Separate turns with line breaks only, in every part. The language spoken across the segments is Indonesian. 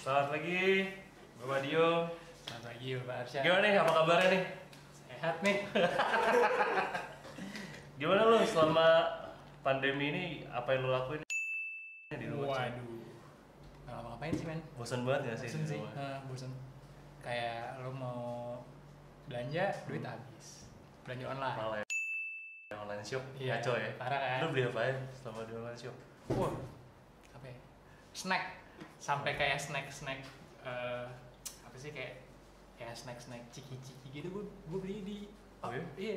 Selamat pagi, Bapak Dio.
Selamat pagi, Bapak Arsyad.
Gimana nih, apa kabarnya nih?
Sehat nih.
Gimana lu selama pandemi ini, apa yang lu lakuin di rumah?
Waduh. Nggak ngapa-ngapain sih, men.
Bosan banget gak sih
Bosen
di
sih.
rumah?
Bosen. Kayak lo mau belanja, duit habis. Belanja online.
Malah ya, online shop,
Iya,
ngaco ya?
parah kan?
Lu beli apa ya selama di online shop?
Wah, apa ya? Snack. Sampai kayak snack-snack, apa sih kayak snack-snack ciki-ciki gitu gue beli di
Oh iya?
Iya.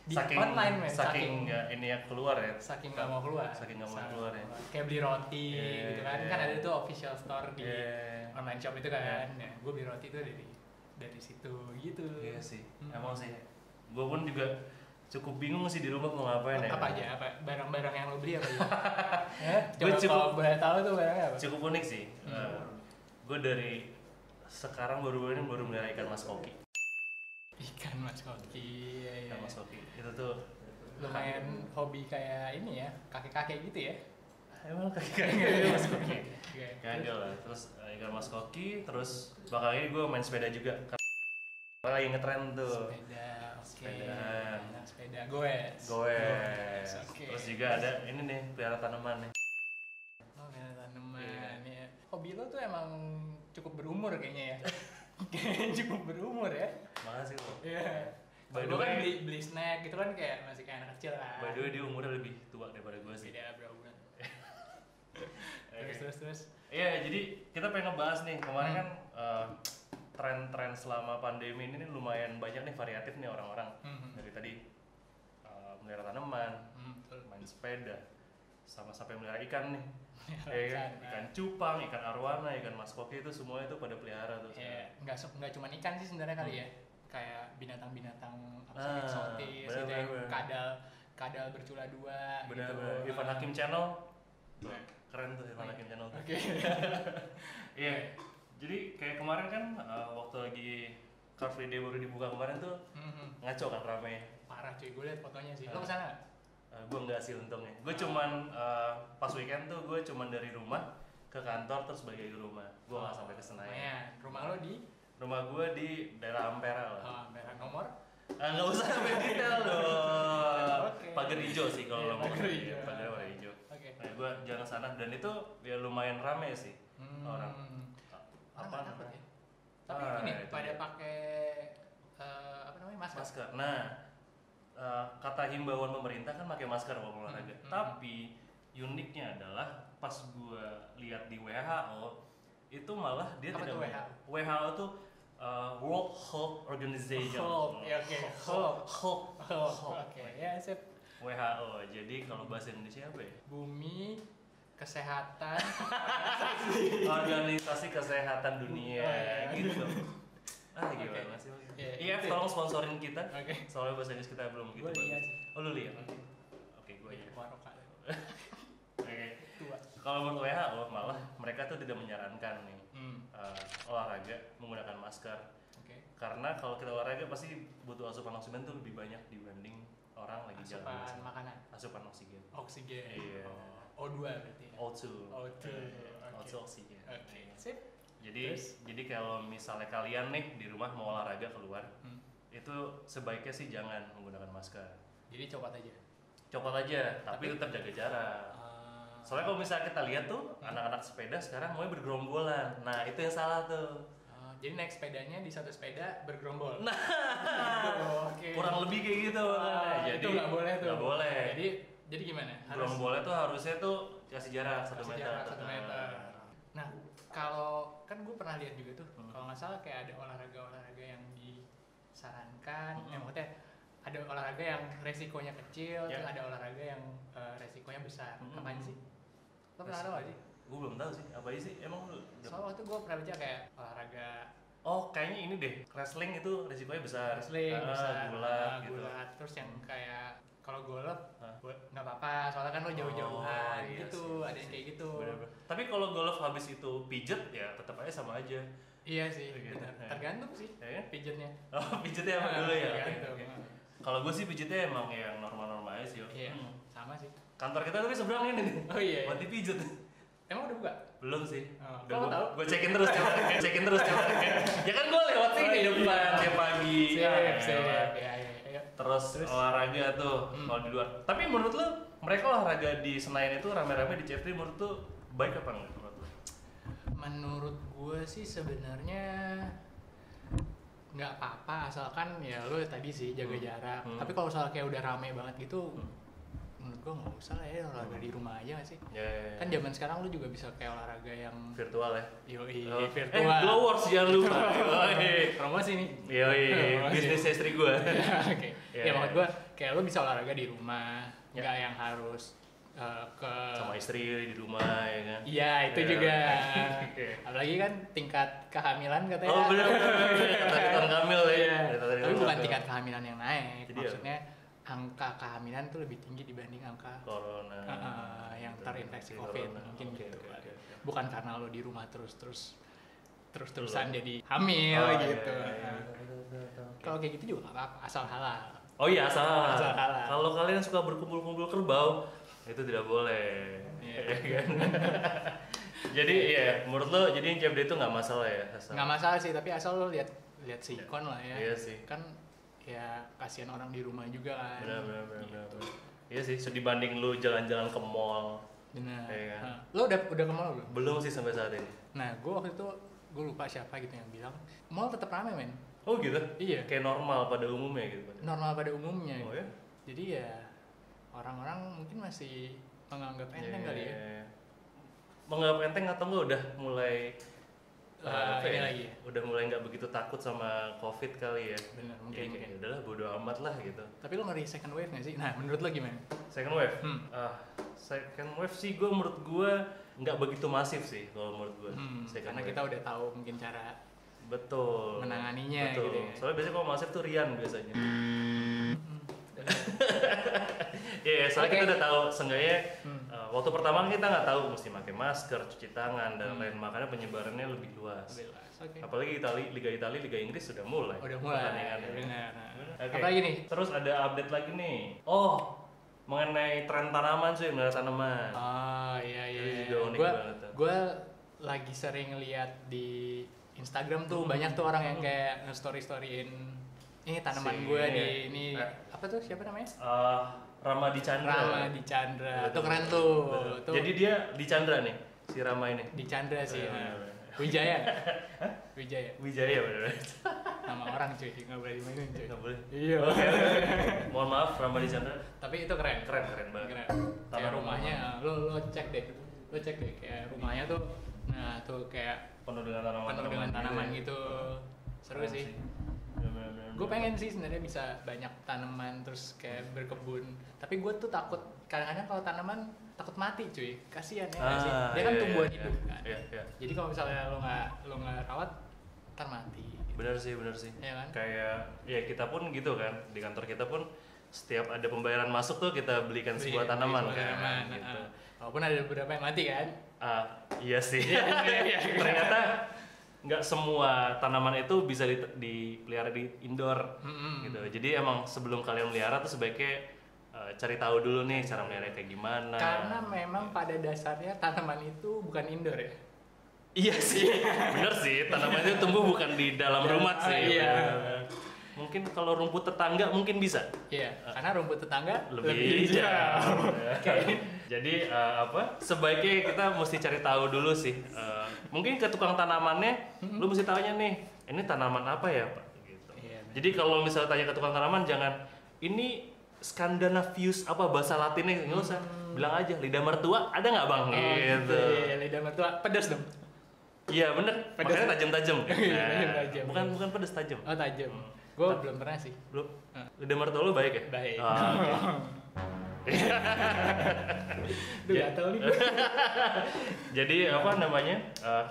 Di
Saking,
online, men.
saking nggak ini ya keluar ya?
Saking nggak mau keluar.
Saking nggak mau keluar ya?
Kayak beli roti
Yeah,
gitu kan.
yeah.
Kan ada tuh official store di
Yeah.
online shop itu kan. Ya, gue beli roti itu dari situ gitu.
Iya sih, emang sih. Gue pun juga cukup bingung sih di rumah mau ngapain ya.
Apa aja? Apa barang-barang yang lo beli apa aja?
Gua
Coba kalau boleh tahu tuh barangnya apa?
Cukup unik sih. Gue dari sekarang baru melihara ikan mas koki.
Ikan mas koki. Iya,
Ikan
iya.
mas koki itu tuh
Lumayan hobi kayak ini ya, kakek-kakek gitu ya.
emang kayak mas koki.
Oke.
Kagak lah. Terus ikan mas koki, terus bakal ini gue main sepeda juga. Karena lagi ngetren tuh.
Sepeda, oke.
Sepedaan.
Nah, sepeda goes.
Goes.
Oke.
Terus juga ada ini nih pelihara tanaman nih.
Oh, kayak tanaman
Iya.
ya. Hobi lo tuh emang cukup berumur kayaknya ya. Kayaknya cukup berumur ya.
Makasih lo.
Iya.
By the
Lo kan
way-
beli snack gitu kan kayak masih kayak anak kecil kan.
By the way dia umurnya lebih tua daripada gue sih.
Beda berapa bulan.
Oke.
Terus.
Iya, jadi kita pengen ngebahas nih kemarin kan tren-tren selama pandemi ini nih lumayan banyak nih variatif nih orang-orang dari tadi melihara tanaman,
Betul.
main sepeda, sama sampai melihara ikan nih,
Melihara
kan?
ikan.
Ikan cupang, ikan arwana, ikan mas koki itu semua itu pada pelihara tuh.
Ya, nggak cuma ikan sih sebenarnya kali ya. Kayak binatang-binatang apa sih,
Ah,
eksotis gitu
bener,
yang
bener.
kadal bercula dua
Benar,
gitu.
Ivan Hakim Channel, tuh,
Nah.
keren tuh Ivan Hakim Channel tuh.
Oke.
Iya, jadi kayak kemarin kan waktu lagi Car Free Day baru dibuka kemarin tuh ngaco kan rame.
Parah cuy, gue liat fotonya sih. Lo kesana nggak?
Gue nggak sih untungnya. Gue cuman pas weekend tuh gue cuman dari rumah ke kantor terus balik lagi ke rumah. Gue nggak sampai ke Senayan.
Lumayan. Rumah lo di
Rumah gue di daerah Ampera lah.
merah nomor.
Nggak usah sampai detail dong.
Oke.
Pagar hijau sih kalau
Iya,
lo mau.
pagar hijau.
Pagar warna hijau.
Oke.
Nah, gue jalan sana dan itu ya lumayan rame sih orang.
Apa
Apa
takut
namanya?
ya? Tapi ini
itu
pada
dia.
pakai apa namanya masker.
Masker. Nah, kata himbauan pemerintah kan pakai masker waktu olahraga. Tapi uniknya adalah pas gua lihat di WHO itu malah dia
Apa
tidak
tuh
WHO tuh World Health Organization.
Health, ya oke.
Health.
Oke, ya sip.
WHO. Jadi kalau bahasa Indonesia apa ya?
Bumi kesehatan
Organisasi Kesehatan Dunia
Oh, iya.
gitu.
Oke.
Gimana sih?
Iya,
Iya,
itu.
tolong sponsorin kita.
Oke.
Soalnya bahasa Inggris kita belum gitu.
Gua iya
bagus.
sih.
Oh, lu lihat? Oke, gue iya.
Waroka
Oke.
tua.
Kalau menurut WHO malah mereka tuh tidak menyarankan nih olahraga menggunakan masker.
Oke.
Karena kalau kita olahraga pasti butuh asupan oksigen tuh lebih banyak dibanding orang lagi jalan
Asupan
biasa.
makanan.
Asupan oksigen.
Oksigen.
Iya.
O2 berarti. ya?
O2.
O2,
Iya,
oke.
O2 oksigen.
Oke. Sip.
Jadi kalau misalnya kalian nih di rumah mau olahraga keluar, itu sebaiknya sih jangan menggunakan masker.
Jadi copot aja.
Copot aja, tapi tetap jaga jarak. Soalnya kalau misalnya kita lihat tuh anak-anak sepeda sekarang mulai bergerombolan. Nah, itu yang salah tuh.
Jadi naik sepedanya di satu sepeda bergerombol.
Nah,
Oke.
kurang lebih kayak gitu.
Itu nggak boleh tuh.
Nggak boleh.
Jadi gimana?
Gerombolnya tuh harusnya tuh kasih jarak 1
kasih
meter.
jarak 1 meter. Nah, kalau kan gue pernah lihat juga tuh, kalau nggak salah kayak ada olahraga yang disarankan, maksudnya ada olahraga yang resikonya kecil,
Ya.
terus ada olahraga yang resikonya besar. Apaan sih? Lo pernah tahu nggak sih?
Gue belum tahu sih. Apa sih? Emang lu?
Soalnya waktu gue pernah baca kayak olahraga
Oh, kayaknya ini deh. Wrestling itu risikonya besar.
wrestling, besar,
gulat gitu.
gulat. Terus yang kayak kalau golf
Hah?
nggak apa-apa, soalnya kan lo jauh-jauhan
iya
gitu,
sih,
ada yang kayak gitu.
Bener-bener. Tapi kalau golf habis itu pijet ya tetap aja sama aja.
Iya sih,
Gitu.
benar.
Ya.
Tergantung sih
Ya kan?
pijetnya.
Oh, pijetnya apa dulu ya? Oke,
Tergantung.
oke. Kalau gue sih pijetnya emang yang normal-normal aja sih.
Iya, sama sih.
Kantor kita tapi seberang ini nih.
Oh iya.
Buat dipijet.
Emang udah buka?
Belum sih.
Udah tahu?
Gue cekin terus tiap hari. Ya kan gue lewat sini depan tiap pagi.
Siap. Ya.
Terus olahraga tuh kalau di luar. Tapi menurut lu mereka olahraga di Senayan itu rame-rame di CFD menurut lu baik apa enggak menurut lu?
Menurut gue sih sebenarnya nggak apa-apa asalkan ya lo tadi sih jaga jarak. Tapi kalau soal kayak udah rame banget gitu, menurut gue nggak usah lah ya olahraga di rumah aja nggak sih?
Yeah.
Kan zaman sekarang lo juga bisa kayak olahraga yang
Virtual ya?
virtual.
Glowworks jangan lupa.
Promosi nih.
Bisnis istri gue.
Oke. Ya maksud gue kayak lo bisa olahraga di rumah, nggak yang harus ke
sama istri di rumah ya kan?
Iya itu juga. Apalagi kan tingkat kehamilan katanya.
Oh benar. Tadi hamil ya.
Tapi bukan tingkat kehamilan yang naik. Jadi maksudnya angka kehamilan tuh lebih tinggi dibanding angka
corona
yang terinfeksi COVID mungkin gitu. Bukan karena lo di rumah terus-terusan jadi hamil gitu. Kalau kayak gitu juga nggak apa-apa asal halal.
Oh iya asal
halal.
Kalau kalian suka berkumpul-kumpul kerbau itu tidak boleh. Kan? Jadi ya menurut lo jadi CFD itu nggak masalah ya?
Nggak masalah sih tapi asal lo lihat sikon lah ya.
Iya sih.
Kan ya kasihan orang di rumah juga kan.
Benar. Iya sih, dibanding lu jalan-jalan ke mall.
Benar.
Ya kan?
Lo udah ke mall belum?
Belum sih sampai saat ini.
Nah, gue waktu itu gue lupa siapa gitu yang bilang mall tetap ramai men.
Oh gitu?
Iya.
Kayak normal pada umumnya gitu.
Normal pada umumnya.
Oh ya?
Jadi ya orang-orang mungkin masih menganggap enteng kali ya.
Menganggap enteng atau enggak udah mulai
ini lagi ya?
Udah mulai nggak begitu takut sama COVID kali ya.
Benar, mungkin.
Udahlah bodo amat lah gitu.
Tapi lo ngeri second wave nggak sih? Nah, menurut lo gimana?
Second wave? Second wave sih menurut gue nggak begitu masif sih kalau menurut gue.
Karena kita udah tahu mungkin cara menanganinya.
Betul.
Gitu ya.
Soalnya biasanya kalau masif tuh Rian biasanya. Iya, soalnya kita udah tahu seenggaknya waktu pertama kita nggak tahu mesti pakai masker, cuci tangan dan lain, makanya penyebarannya lebih luas.
Okay.
Apalagi Liga Italia, Liga Inggris sudah mulai. Pertandingannya.
Benar.
Okay.
Apa lagi nih?
Terus ada update lagi nih. Mengenai tren tanaman sih, tanaman.
Oh iya.
Juga unik banget.
Gue lagi sering lihat di Instagram tuh banyak tuh orang yang kayak nge-storyin ini tanaman gue di ini apa tuh siapa namanya?
Ramadi Chandra.
Itu keren tuh.
Jadi dia di Chandra nih, si Rama ini.
Di Chandra sih. Wijaya.
Wijaya benar.
Nama orang cuy, nggak boleh dimainin cuy.
Nggak boleh.
Iya.
Mohon maaf Ramadi Chandra.
Tapi itu keren
banget.
Keren. Kayak rumahnya, lo cek deh kayak rumahnya tuh. Nah tuh kayak
penuh dengan tanaman
gitu. Seru sih. Gue pengen sih sebenarnya bisa banyak tanaman terus kayak berkebun. Tapi gue tuh takut kadang-kadang kalau tanaman takut mati cuy. Kasian ya sih. Dia kan tumbuhan hidup kan. Iya. Jadi kalau misalnya lo nggak rawat ntar mati.
Benar sih.
Ya kan?
Kayak ya kita pun gitu kan. Di kantor kita pun setiap ada pembayaran masuk tuh kita belikan sebuah tanaman kan. Gitu.
Walaupun ada beberapa yang mati kan.
Iya sih. Ternyata nggak semua tanaman itu bisa dipelihara di indoor gitu. Jadi emang sebelum kalian melihara tuh sebaiknya cari tahu dulu nih cara melihara kayak gimana.
Karena memang pada dasarnya tanaman itu bukan indoor ya.
Iya sih, bener sih. Tanaman itu tumbuh bukan di dalam rumah sih.
Iya.
Mungkin kalau rumput tetangga mungkin bisa.
Iya, karena rumput tetangga
lebih hijau. Jadi sebaiknya kita mesti cari tahu dulu sih. Mungkin ke tukang tanamannya, lu mesti tanya nih, ini tanaman apa ya Pak? Gitu.
Iya,
jadi kalau misalnya tanya ke tukang tanaman, jangan ini Scandinavius apa bahasa Latinnya, nggak usah. Bilang aja lidah mertua ada nggak bang? Gitu.
Iya, lidah mertua pedas dong.
Iya bener, makanya tajam-tajam.
Tajam.
Bukan pedas, tajam.
Oh tajam. Gue belum pernah sih.
Belum. Lidah mertua lu baik ya?
Baik.
Duh,
gak tau nih.
Jadi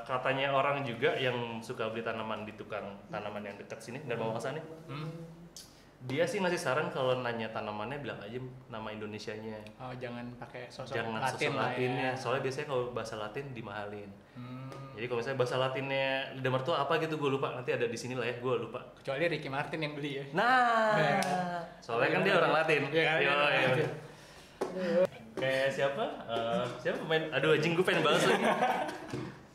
katanya orang juga yang suka beli tanaman di tukang tanaman yang dekat sini dan bawa ke sana. Dia sih ngasih saran kalau nanya tanamannya bilang aja nama Indonesianya.
Oh, jangan pakai sosok
Latinnya.
Ya.
Soalnya biasanya kalau bahasa Latin dimahalin. Jadi kalau misalnya bahasa Latinnya lidah mertua apa gitu gue lupa, nanti ada di sini lah ya, gue lupa.
Kecuali Ricky Martin yang beli ya.
Nah, soalnya kan dia orang Latin.
Iya kan.
Kayak siapa? Siapa pemain? Aduh anjing gue pengen bahas lagi.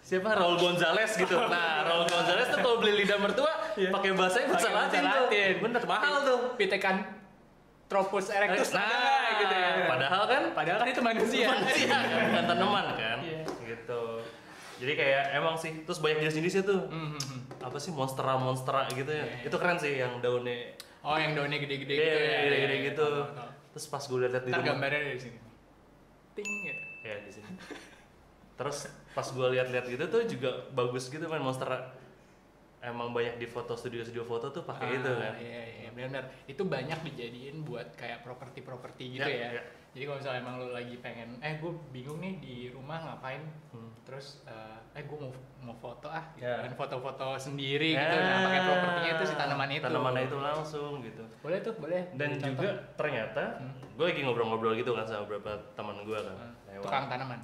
Siapa? Raul Gonzalez gitu. Nah, Raul Gonzalez tuh kalau beli lidah mertua pakai bahasa Latin tuh. Bener, mahal tuh.
Pitekan Tropus erectus
gitu ya. Padahal kan
itu manusia.
Bukan tanaman kan. Gitu. Jadi kayak emang sih, terus banyak jenis-jenisnya tuh. Apa sih monstera gitu ya. Itu keren sih yang daunnya.
Oh, yang daunnya gede-gede gitu ya.
Gede-gede gitu. Terus pas gue lihat di rumah.
Gambarnya dari sini. Ting gitu.
Ya di sini. Terus pas gue lihat-lihat gitu tuh juga bagus gitu kan monstera. Emang banyak di studio foto tuh pakai itu kan.
Iya, benar. Itu banyak dijadiin buat kayak properti gitu ya. Jadi kalau misalnya emang lo lagi pengen, gue bingung nih di rumah ngapain, terus gue mau foto gitu kan, foto-foto sendiri gitu, nah pakai propertinya itu si tanamannya
itu langsung gitu.
Boleh.
Dan juga ternyata gue lagi ngobrol-ngobrol gitu kan sama beberapa teman gue kan.
Tukang tanaman.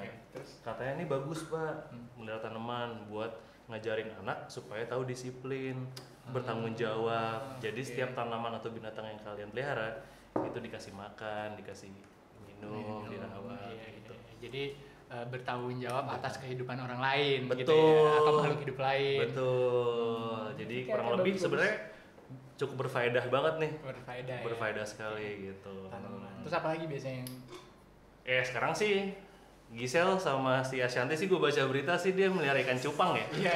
Okay. Terus katanya ini bagus pak, melihara tanaman buat ngajarin anak supaya tahu disiplin, bertanggung jawab. Jadi setiap tanaman atau binatang yang kalian pelihara itu dikasih makan, dikasih minum, dirawat gitu.
Jadi bertanggung jawab atas kehidupan orang lain.
Betul.
Gitu ya, atau makhluk hidup lain.
Betul. Jadi kurang lebih sebenarnya cukup berfaedah banget nih. Berfaedah sekali gitu.
Tanaman. Terus apa lagi biasanya yang
sekarang sih Gisel sama si Ashanti sih gue baca berita sih dia melihara ikan cupang ya.
Iya.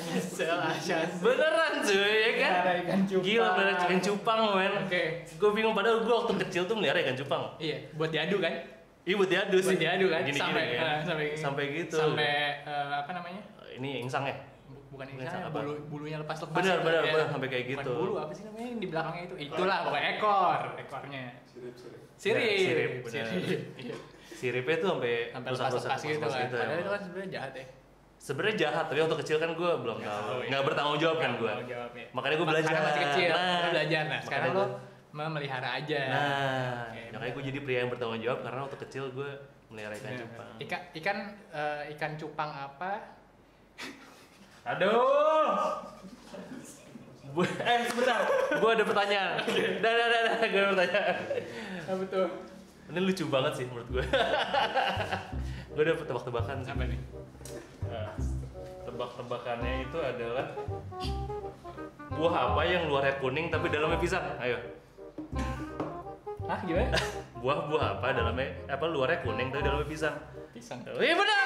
Gisel, Ashanti.
Beneran cuy ya kan?
Melihara ikan cupang.
Gila melihara ikan cupang men.
Oke.
Gue bingung padahal gue waktu kecil tuh melihara ikan cupang.
Iya, buat diadu kan?
Iya buat diadu sih.
Buat diadu kan?
Gini, sampai gitu.
Sampai apa namanya?
Ini insang ya?
Bukan insang, bulunya lepas-lepas.
Benar, sampai kayak gitu.
Bukan bulu, apa sih namanya yang di belakangnya itu? Itulah pokoknya ekornya. Sirip.
Siripnya tuh sampai
lepas gitu kan. Padahal itu kan sebenarnya jahat ya.
Sebenarnya jahat, tapi waktu kecil kan gue belum tahu. Nggak bertanggung jawab kan gue. Makanya gue belajar.
Karena masih kecil, belajar. Nah, sekarang lo memelihara aja.
Makanya gue jadi pria yang bertanggung jawab karena waktu kecil gue melihara ikan cupang.
Ikan cupang apa?
Aduh. Sebentar. Gue ada pertanyaan. Dah. Gue ada pertanyaan.
Apa tuh?
Ini lucu banget sih menurut gue. Gue udah tebak-tebakan sih.
Apa nih?
Tebak-tebakannya itu adalah buah apa yang luarnya kuning tapi dalamnya pisang? Ayo.
Hah, gimana?
Buah apa luarnya kuning tapi dalamnya pisang?
Pisang.
Iya benar.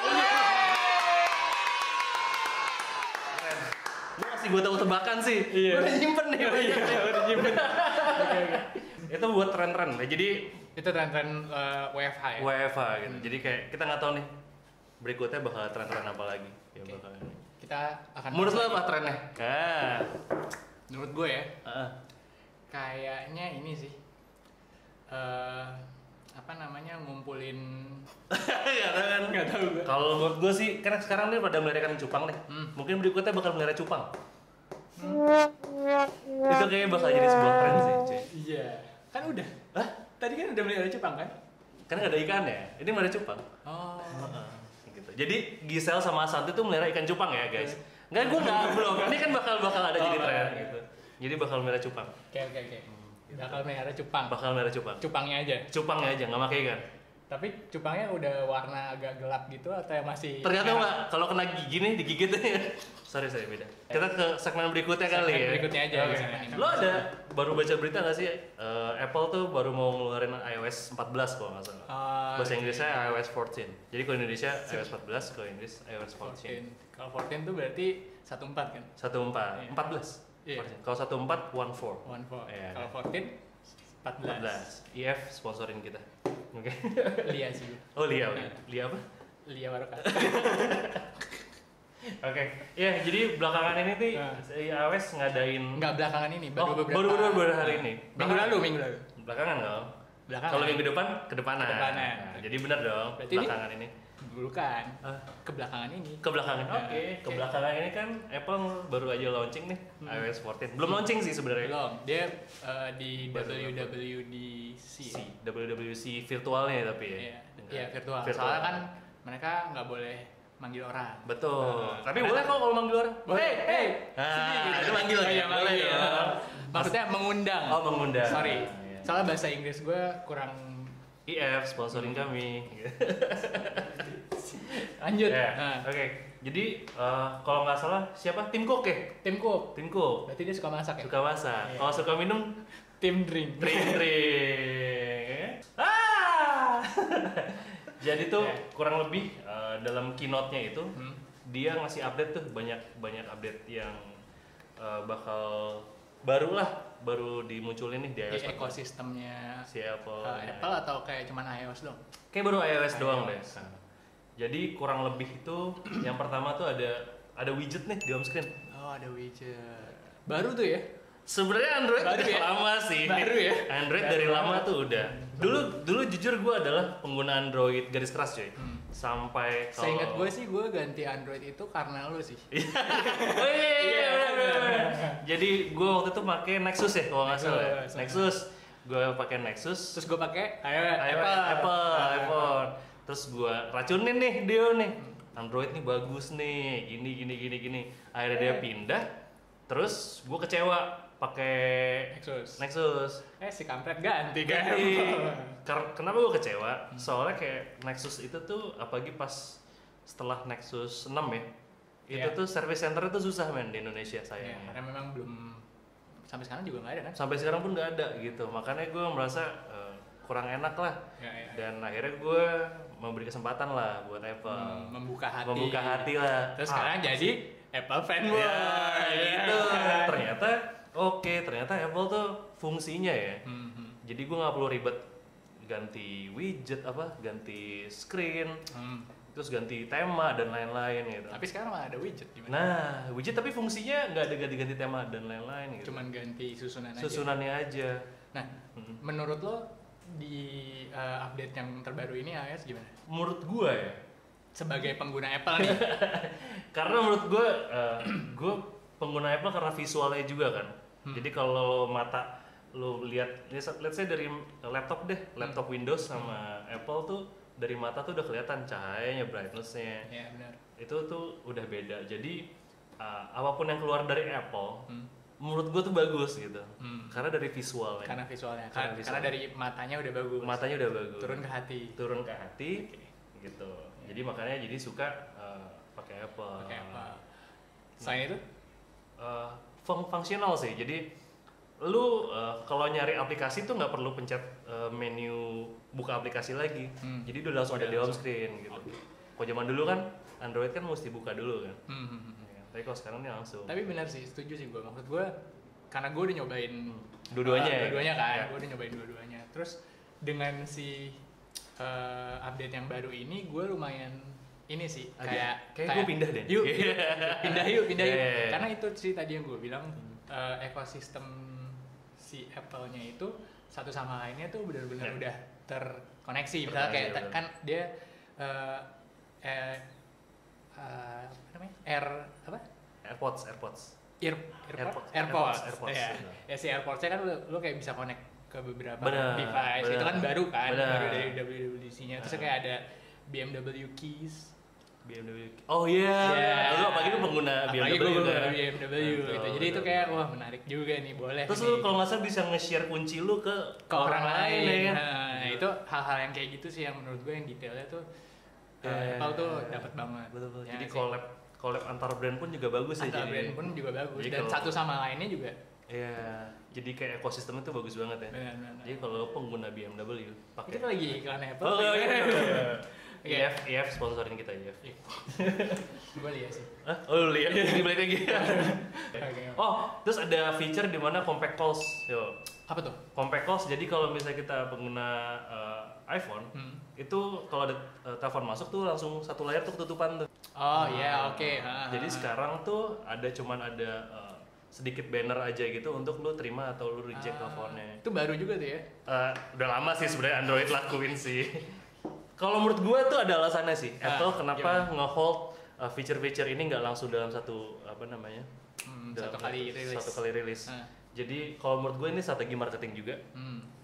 Keren. Lu masih gue tahu tebakan sih.
Iya.
Udah nyimpen nih.
Udah nyimpen. Oke.
Itu buat tren-tren. Jadi
itu tren-tren WFH ya.
WFH gitu. Jadi kayak kita nggak tahu nih berikutnya bakal tren-tren apa lagi. Ya bakal ini.
Kita akan.
Menurut lo apa trennya?
Menurut gue ya. Kayaknya ini sih. Apa namanya ngumpulin nggak tahu gue.
Kalau menurut gue sih karena sekarang nih pada melihara ikan cupang nih, mungkin berikutnya bakal melihara cupang. Itu kayaknya bakal jadi sebuah tren sih cuy.
Iya kan udah. Tadi kan udah melihara cupang kan?
Karena nggak ada ikan ya, ini melihara cupang. Gitu. Jadi Gisel sama Ashanti tuh melihara ikan cupang ya guys. Nggak, gue nggak belum. Ini kan bakal ada jadi tren gitu. Jadi bakal melihara cupang.
Oke. Bakal melihara cupang. Cupangnya aja, nggak pakai ikan. Tapi cupangnya udah warna agak gelap gitu atau yang masih?
Ternyata nggak. Kalau kena gigi nih, digigit sorry beda. Kita ke segmen berikutnya kali ya.
Berikutnya aja.
Lo ada baru baca berita nggak sih? Apple tuh baru mau ngeluarin iOS 14 kalau nggak salah. Bahasa Inggrisnya iOS 14. Jadi kalau Indonesia iOS 14, kalau Inggris iOS 14.
Kalau 14 tuh berarti 14 kan?
14. 14. Iya. Kalau 14, 14.
Iya. Kalau 14, 14.
IF sponsorin kita. Oke.
Lia sih.
Oh Lia apa?
Lia Waroka.
Oke. Ya, jadi belakangan ini tuh iOS ngadain.
Enggak belakangan ini,
baru hari ini.
Minggu lalu.
Belakangan dong. Kalau minggu depan kedepanan. Nah, jadi benar dong.
Berarti
belakangan ini.
Bukan. Kebelakangan ini.
Oke. Kebelakangan ini kan Apple baru aja launching nih iOS 14. Belum launching sih sebenarnya.
Belum. Dia di WWDC
virtualnya tapi ya.
Iya, virtual. Soalnya kan mereka nggak boleh manggil orang.
Betul. Tapi boleh kok kalau manggil orang.
Hey.
Itu manggil ya. Boleh ya.
Maksudnya mengundang.
Oh, mengundang.
Sorry. Soalnya bahasa Inggris gue kurang.
IF sponsoring kami.
Lanjut.
Oke. Jadi kalau nggak salah siapa? Tim Cook ya?
Tim Cook.
Tim Cook.
Berarti dia suka masak ya?
Suka masak.
Iya.
Kalau suka minum
Tim Drink.
drink. Jadi tuh kurang lebih dalam keynote-nya itu dia ngasih update tuh banyak update yang bakal baru dimunculin nih di iOS.
Di ekosistemnya
si Apple.
Apple atau kayak cuman iOS dong?
Kayak baru iOS doang deh. Jadi kurang lebih itu yang pertama tuh ada widget nih di home screen.
Oh, ada widget. Baru tuh ya?
Sebenarnya Android
Baru
udah
ya?
lama sih.
Baru ya?
Android dari lama tuh udah. Dulu jujur gue adalah pengguna Android garis keras coy. Sampai kalau
Seingat gue sih gue ganti Android itu karena lu sih.
Oh iya, bener. Jadi gue waktu itu pakai Nexus ya kalau nggak salah. Nexus. Gue pakai Nexus.
Terus gue pakai
iPhone. Terus gue racunin nih dia nih. Android nih bagus nih. Gini. Akhirnya dia pindah. Terus gue kecewa pakai Nexus.
Si kampret ganti kan.
Kenapa gue kecewa? Soalnya kayak Nexus itu tuh apalagi pas setelah Nexus 6 ya. Itu tuh service center itu susah men di Indonesia sayangnya.
Karena memang belum sampai sekarang juga nggak ada kan?
Sampai sekarang pun nggak ada gitu. Makanya gue merasa kurang enak lah. Dan akhirnya gue memberi kesempatan lah buat Apple.
Membuka hati
lah.
Terus sekarang jadi Apple fanboy.
Ya, gitu. Ternyata Apple tuh fungsinya ya. Jadi gue nggak perlu ribet ganti widget ganti screen, terus ganti tema dan lain-lain gitu.
Tapi sekarang malah ada widget gimana?
Nah, widget tapi fungsinya nggak ada ganti-ganti tema dan lain-lain gitu.
Cuman ganti
susunannya aja.
Nah, menurut lo di update yang terbaru ini iOS gimana?
Menurut gue ya,
sebagai pengguna Apple nih.
karena menurut gue pengguna Apple karena visualnya juga kan. Jadi kalau mata lo lihat, let's say dari laptop Windows sama Apple tuh dari mata tuh udah kelihatan cahayanya, brightness-nya.
Iya benar.
Itu tuh udah beda. Jadi apapun yang keluar dari Apple, menurut gue tuh bagus gitu. Karena dari visualnya.
Karena dari matanya udah bagus.
Matanya udah bagus.
Turun ke hati.
Gitu. Jadi makanya jadi suka pakai Apple.
Selain itu?
Fungsional sih. Jadi lu kalau nyari aplikasi tuh nggak perlu pencet menu buka aplikasi lagi. Jadi udah langsung ada di home screen gitu. Kalau zaman dulu kan Android kan mesti buka dulu kan. Tapi kalau sekarang ini langsung.
Tapi benar sih, setuju sih gue. Maksud gue karena gue udah nyobain
dua-duanya
kan. Gue udah nyobain dua-duanya. Terus dengan si update yang baru ini gue lumayan ini sih kayak
gue pindah deh.
Yuk, pindah yuk.
Yeah.
Karena itu sih tadi yang gue bilang ekosistem si Apple-nya itu satu sama lainnya tuh benar-benar udah terkoneksi. Misalnya kayak kan dia apa namanya?
AirPods.
Ya si AirPods-nya kan lo kayak bisa connect ke beberapa
bener.
device. Itu kan baru dari WWDC-nya. Terus kayak ada BMW Keys.
Oh iya. Lu apalagi lu pengguna BMW kan?
BMW gitu. Jadi itu kayak wah menarik juga nih, boleh.
Terus lu kalau nggak salah bisa nge-share kunci lu ke
orang lain ya.
Nah,
itu hal-hal yang kayak gitu sih yang menurut gue yang detailnya tuh Apple tuh dapat banget.
Betul. Jadi collab antar brand pun juga bagus ya.
Antar brand pun juga bagus.
Jadi
dan satu sama lainnya juga.
Iya. Jadi kayak ekosistemnya tuh bagus banget ya.
Benar.
Jadi kalau pengguna BMW pakai.
Kita lagi iklan Apple.
Oh iya. IF sponsorin kita IF.
Gue lihat sih.
Oh lu lihat? Ini balik lagi. Oh, terus ada feature di mana compact calls. Yo.
Apa tuh?
Compact calls. Jadi kalau misalnya kita pengguna iPhone, itu kalau ada telepon masuk tuh langsung satu layar tuh ketutupan tuh.
Oh iya, oke.
Jadi sekarang tuh cuman ada sedikit banner aja gitu untuk lu terima atau lu reject teleponnya.
Itu baru juga tuh ya?
Udah lama sih sebenarnya Android lakuin sih. Kalau menurut gue tuh ada alasannya sih. Apple kenapa nge-hold feature-feature ini nggak langsung dalam satu
satu kali rilis.
Jadi kalau menurut gue ini strategi marketing juga.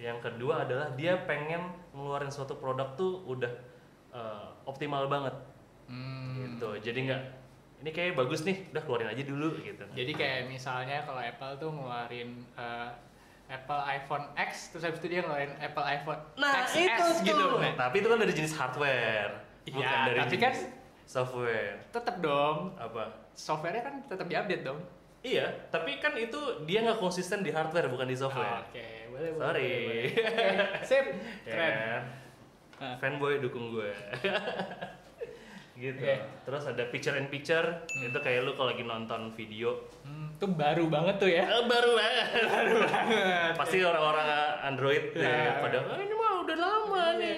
Yang kedua adalah dia pengen ngeluarin suatu produk tuh udah optimal banget. Gitu. Jadi nggak ini kayak bagus nih, udah keluarin aja dulu gitu.
Jadi kayak misalnya kalau Apple tuh ngeluarin Apple iPhone X, terus habis itu dia ngeluarin Apple iPhone
Nah,
XS
itu
gitu.
tuh.
Nah,
Tapi itu kan dari jenis hardware, bukan
iya,
dari
tapi
jenis
kan
software.
tetap dong.
Apa?
Software-nya kan tetap diupdate dong.
Iya, tapi kan itu dia nggak konsisten di hardware bukan di software.
Oke, boleh.
Sorry.
Boleh. Oke, sip.
Ya
Keren.
kan?
Nah.
Fanboy dukung gue. Gitu.
Oke.
Terus ada picture in picture, itu kayak lu kalau lagi nonton video.
Itu baru banget tuh ya.
Baru banget. Pasti orang-orang Android
Ya.
pada ini mah udah lama nih.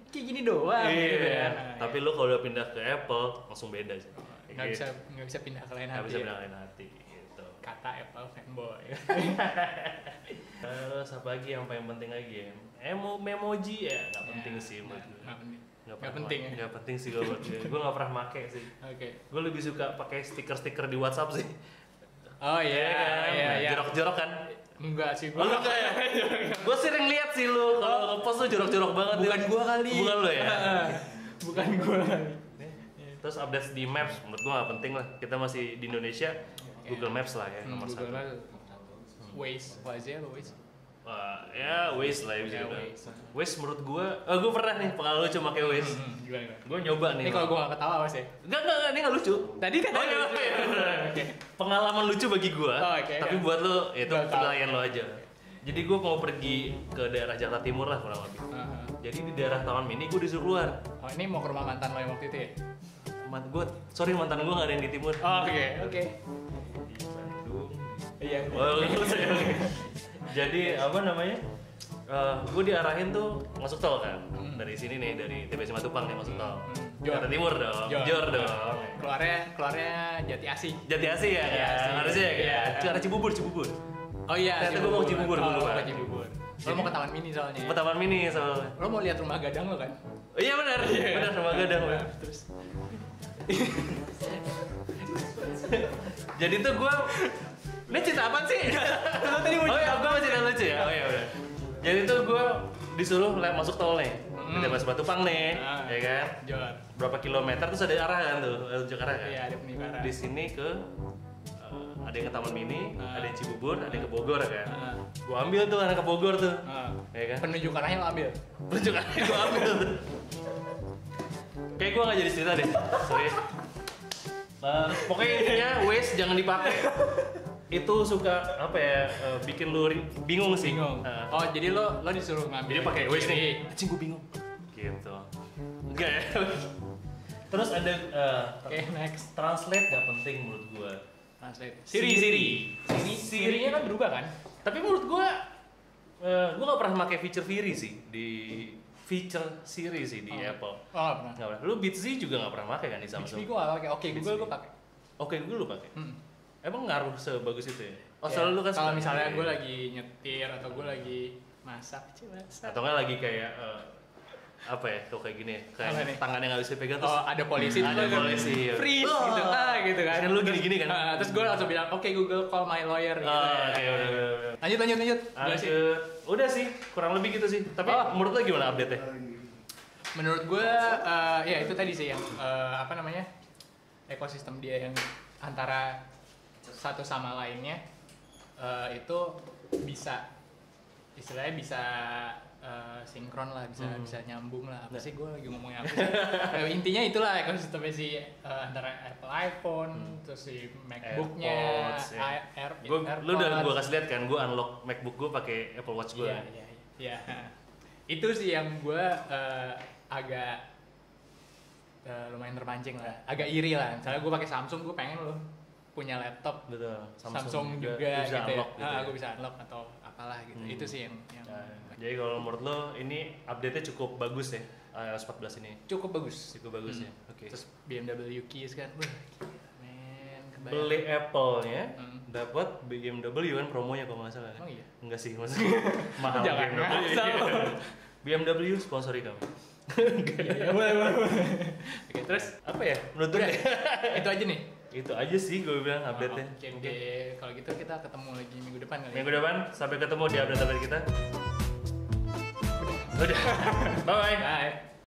Kayak gini doang gitu
Iya.
ya.
Tapi lu kalau udah pindah ke Apple langsung beda sih.
nggak bisa pindah ke lain
Nggak
hati.
bisa
ya.
pindah ke lain hati gitu.
Kata Apple fanboy.
Terus apa lagi yang paling penting lagi ya? Memoji ya nggak penting
Ya,
sih menurut gue.
Nggak penting ya?
Nggak penting sih kalau buat gue. Gue nggak pernah make sih.
Oke.
Gue lebih suka pakai stiker-stiker di WhatsApp sih.
Oh iya,
kan?
iya,
Nah,
iya.
jorok-jorok kan?
Enggak sih
Oh, lu enggak ya? Gue sering lihat sih lu kalau ngepost lu jorok-jorok banget.
Bukan gua kali.
Bukan lu ya?
Bukan gua kali.
Terus update di Maps, menurut gue nggak penting lah. Kita masih di Indonesia, Google Maps lah ya nomor
Google
satu.
Maps. Waze, Waze lo Waze.
Ya Waze lah ya bisa
Ya,
dibilang.
Waze.
Waze menurut gue pernah nih pengalaman lucu pakai Waze.
Gimana?
Gue nyoba nih.
Ini kalau gua nggak ketawa mas ya.
Enggak, ini nggak lucu.
Tadi kan
Oh, iya, iya.
Oke.
Pengalaman lucu bagi gue,
Oh, oke,
tapi
oke.
buat lo itu
Gua tahu.
penilaian lo aja. Jadi gue mau pergi ke daerah Jakarta Timur lah kurang lebih. Jadi di daerah Taman Mini gue disuruh keluar.
Oh ini mau ke rumah mantan lo yang waktu itu ya?
Mantan gue nggak ada yang di Timur.
Oh, oke.
Di Bandung.
Iya.
Oh, jadi apa namanya? Gue diarahin tuh masuk tol kan. Dari sini nih, dari TBC Matupang nih masuk tol. Jakarta Timur dong. Jor dong.
Keluarnya Jati Asih.
Jati Asih ya,
Jati Asih.
harusnya ya.
Iya.
Cara Cibubur.
Oh iya.
Ternyata gua mau ke Cibubur dulu,
Oh,
Pak.
ke Cibubur. Lo mau ke Taman Mini soalnya.
Ke Taman Mini soalnya.
Lo mau lihat rumah gadang lo kan?
Oh, iya benar, benar rumah gadang. Pak.
Terus.
Jadi tuh gue, ini cerita apa sih?
Lo tadi mau
Oh iya,
cerita
gue mau cerita lucu ya. Oh iya udah. Jadi tuh gue disuruh masuk tol nih, di TBC Matupang nih, ya kan?
Jor.
Berapa kilometer terus ada arah kan tuh, tunjuk arah kan?
Iya ada penyebaran.
Di sini ke ada yang ke Taman Mini, ada yang Cibubur, ada yang ke Bogor kan. Gue ambil tuh anak ke Bogor tuh, ya kan?
Penunjuk arahnya lo ambil.
Tunjuk arah gue ambil tuh. Kayak gue nggak jadi cerita deh, sorry. Pokoknya intinya Waze jangan dipakai. Itu suka apa ya, bikin lu bingung sih.
Bingung. Oh jadi lo disuruh ngambil.
Jadi pakai Waze nih.
kiri.
Anjing gue bingung. Gitu. Enggak ya. Terus ada
Oke next.
translate gak penting menurut gue.
Translate.
Siri.
Sirinya kan berubah kan?
Tapi menurut gue gak pernah pakai feature Siri sih di Siri sih di Apple.
Oh nggak pernah.
Nggak pernah. Lu Bitsy juga gak pernah pakai kan di Samsung?
Bixby gue nggak pakai. Oke Google gue pakai.
Oke, gue lu pakai. Emang ngaruh sebagus itu ya? Oh,
Ya,
soalnya lu kan
kalau
suka-
misalnya gue lagi nyetir atau gue lagi masak.
atau nggak lagi kayak apa ya, tuh kayak gini ya,
Apa
kayak
nih?
tangannya nggak bisa pegang terus
Oh ada polisi.
ada
tuh,
polisi.
Freeze
Oh.
gitu. Gitu kan.
Kan lu gini-gini kan?
Terus gue langsung bilang oke Google call my lawyer. Gitu.
Oke, udah.
Lanjut. Gimana sih?
Udah sih, kurang lebih gitu sih. Tapi menurut lu gimana update-nya?
Menurut gue ya itu tadi sih yang apa namanya ekosistem dia yang antara satu sama lainnya itu bisa istilahnya bisa sinkron lah, bisa nyambung lah. Apa sih gue lagi ngomongnya apa sih? Intinya itulah ekosistemnya si antara Apple iPhone terus si MacBook-nya,
AirPods, ya.
AirPods.
Lu udah gua kasih lihat kan, gua unlock MacBook gua pakai Apple Watch gua.
Iya. Itu sih yang gue agak lumayan terpancing lah, agak iri lah. Misalnya gue pakai Samsung, gue pengen lo punya laptop
Betul.
Samsung juga
bisa
gitu
unlock
ya.
gitu. Ya.
Gue bisa unlock atau apalah gitu. Itu sih yang
Jadi kalau menurut lo ini update-nya cukup bagus ya, iOS 14 ini.
cukup bagus.
Cukup bagus ya. Oke.
Terus BMW keys kan, wah gila men, kebayang.
Beli Apple-nya dapat BMW kan promonya kalau nggak salah.
Emang iya?
Enggak sih, maksudnya mahal
Jangan
BMW.
ngasal.
BMW sponsori kamu.
Iya, boleh. Oke, terus
Apa ya? Menurut
udah,
gue
itu aja nih.
itu aja sih gue bilang update-nya.
Oke. Kalau gitu kita ketemu lagi minggu depan kali.
Minggu depan sampai ketemu di update-update kita. Udah. Bye.
Bye.